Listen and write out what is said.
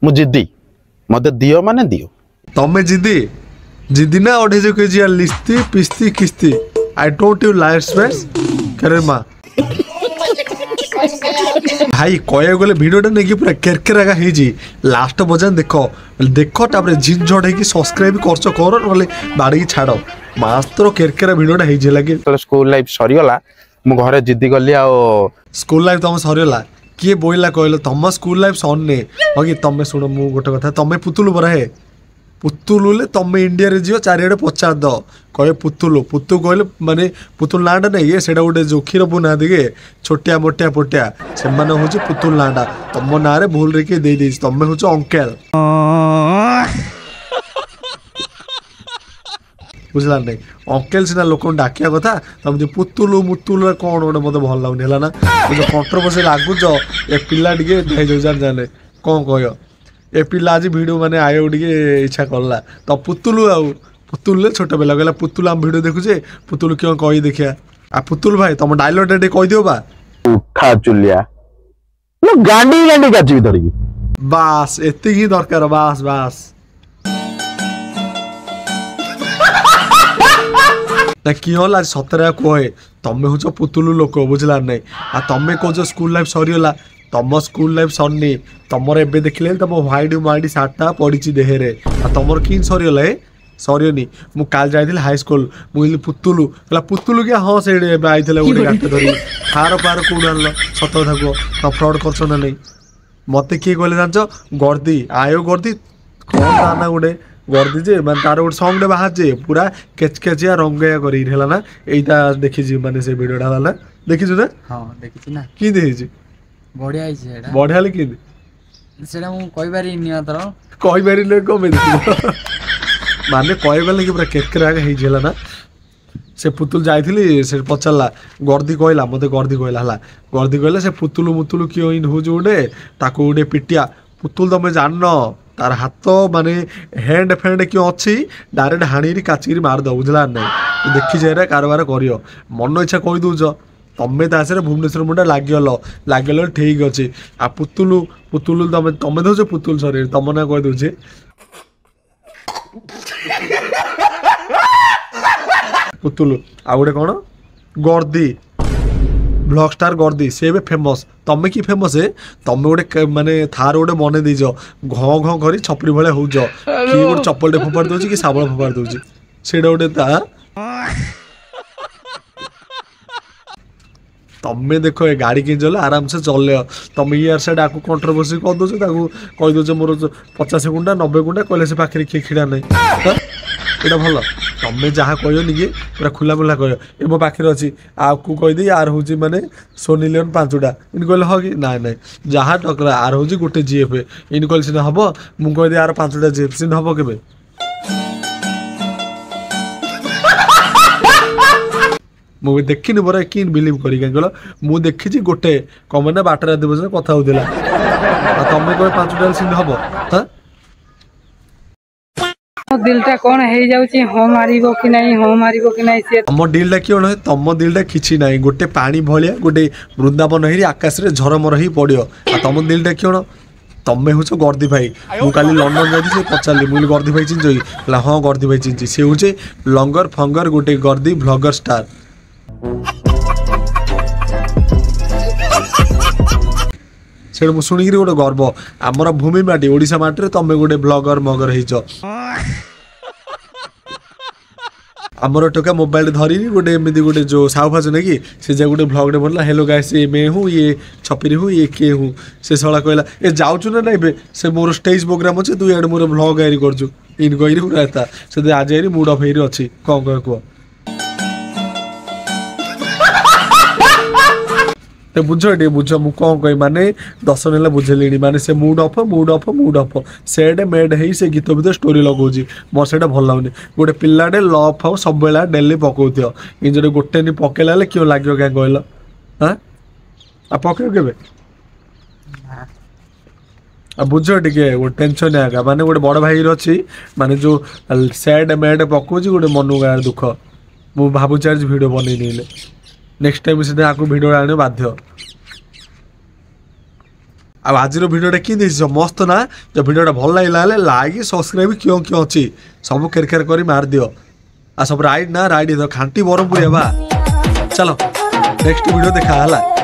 मु जिद्दी मते दियो माने दियो तमे जिद्दी जिद्दी ना 250 केजी लिस्ती पिस्ती किस्ती I told you life space करे मां भाई कहे गले भिडियोटा नहीं पूरा केरकेरा ही लास्ट बजान देख देख तापर झिनझट है सब्सक्राइब करछ कर नले बाड़ी छाड़ मास्टर केरकेरा भिडियोटा ही लगे स्कूल लाइफ सरीगला मु घरे जिद्दी गली आ स्कूल लाइफ तुम सरीगला किए बोइला कहल तुम स्कूल लाइफ सन्ने बाकी तुम शुण मु गोटे कथा तुम पुतुल बरा है पुतुल तुम इंडिया रे जीव चारिड़े पचार द कहे पुतुल पुतु कहले माने पुतुल नाटा नहीं ये सेटा गोटे जो क्षीर पुना दिगे छोटिया मोटिया पोटिया से हूँ पुतुल नाटा तुम ना रे भूल रे दे तुम हूँ अंकेल बुझला नहीं अंकेल सीना लोक डाकिया कथा तुम जो पुतुल मुतुल कौन गोटे मत भल लगुनि है ना जो कंट्रोवर्सी लगुच ए पिला टे जाने कौन कह ए पिला आज वीडियो माने आयो टे इच्छा करला तो पुतुल पुतुल छोट पिला कहला पुतुल आम वीडियो देखुचे पुतुल क्यों कही देखिया आ पुतुल भाई तुम डायलॉग टे कह दियो बा उठा चुलिया गांडी गांडी काची धरिकी बास एति ही दरकार बास बास ना कि हल आज सतरे कहे तमें हूँ पुतुल लोक बुझला नहीं आ तमें कह स्कूल लाइफ सरीगला तुम स्कूल लाइफ सरनी तुमर एबे देखले तुम व्हाइट व्हाइट सार्टा पड़ी देहरे आ तुमर कि सरीगला है सरीनी मु काल जाइल हाई स्कूल मुझे पुतुल कहला पुतुल क्या हाँ से आई गोटे गाते धरी खार पार कौन आन सत कथा कह तुम फ्रड कर ना नहीं मत किए कहले जान गर्दी आयो गर्दी कौन ना गोटे गर्दी जे मैं तार गोटे सॉन्ग डे बाहर जे पूरा केचकेचिया रंगया करी है ना यहीटा देखी माने से वीडियोटा वाला देखी ना हां देखी ना की देखी बढ़िया आइছে एटा बढ़िया ले की सेटा मु कहि बारी निया तर कहि बारी ले को में माने कहि गले कि पूरा केकरा हे जेला ना से पुतुल जाइथिली से पचला गर्दी कहला मते गर्दी कहला हला गर्दी कहला से पुतुल मुतुल क्यों इन हो जोडे ताको उडे पिटिया पुतुल तमे जान तार हाथ माने हैंड फेंड क्यों अच्छी डायरेक्ट हाणी काचिरी मार दो बुझला नहीं देखी जाए कारबार करियो मन इच्छा कहि दउछ तमें तासरे भुवनेश्वर मुंडा लागल ठीक अच्छे आ पुतुल पुतुल तमें दौच पुतुल शरीर तुम ना कह दौचे पुतुल आ गोटे कौन गर्दी ब्लॉग स्टार गर्दी से भी फेमस तमें कि फेमस है तमें गोटे माने थार गोटे मन दीज घ घ करी छपरी भाया हो कि गोटे चप्पलटे फोपाड़ दौर कि शाबल फोपाड़ दौर से गोटे तमें देखो ये गाड़ी कि चल आराम से चल तुम यार से आपको कंट्रोवर्सी कर दो कही दो मोर 50 गुंडा 90 गुंडा कहले से पाखे किए खिड़ा नहीं यहाँ भल तमें जहाँ कहनी कि पूरा खुला मुला कह ये मो पाखे अच्छी आपको कहीदे यार हूँ माने सोनी लियोन 5टा इन कहले हाँ कि ना ना जहाँ टकरा आर हूँ गोटे जीएफ इन कहले सीना हम मुझे कहीदे यार 5टा जीएफ सीन हम के मुझे देखनी बरा कि बिलीव करी मुझे देखी गोटे कमेंट बाट रात बजे कथा होता तुम कह 5टा सीन हम दिलटा कौन है जाउची हो मारिबो कि नहीं हो मारिबो कि नहीं से हम दिलटा क्यों न तुम दिलटा किछि नहीं गोटे पानी भलिया गोटे वृंदावन हेरी आकाश रे झरमर ही पड़ियो आ तुम दिलटा क्यों न तमें हूँ गर्दी भाई मु काली लंडन जाइए पचारि मुझे गर्दी भाई चिंच हाँ गर्दी भाई चिंची से हूँ लंगर फंगर गोटे गर्दी भ्लगर स्टार से शुणिक गोटे गर्व आमर भूमि माटी ओडिशा माटी तमें गोटे ब्लगर मगर आमर टोका मोबाइल धरी गोटे एमती गोटे जो साहूफाज नहीं कि से जा गोटे ब्लॉग बनला हेलो गाइस ये मैं हूँ ये छपरी हूँ ये किए हूँ से सला कहला ए जाऊँ ना नहीं से मोर स्टेज प्रोग्राम अच्छे तू इे मोर ब्लॉग आरी कर इन कही रहता से आज आई मुड अफ अच्छी कौन कह कह बुझ टे बुझ मु कौन कह माने 10 दिन बुझेली माने से मूड अफ सेड मेड है से गीत भीतर स्टोरी लगौची मोर से भल लगुनि गोटे पिलाटे लफ हाउ सब बेला डेली पकाउथ इन जो गोटे नहीं पकेला क्यों लगे क्या कहल हाँ आ पकेब के बुझ टे गोटे टेंशन आगा माने गोटे बड़ भाई अच्छी माने जो सैड मेड पकाउची गोटे मन गार दुख मु भावुची आज वीडियो बन नेक्स्ट टाइम से आपको वीडियो आने बाध्य आज भिडियोटा कि मस्त ना जो भिडियोटा भल लगे लाइक सब्सक्राइब क्यों क्यों अच्छी सब खेर कर मार दियो आ सब राइड ना राइड खांटी बरमपुरिया बा चलो नेक्स्ट वीडियो देखा है।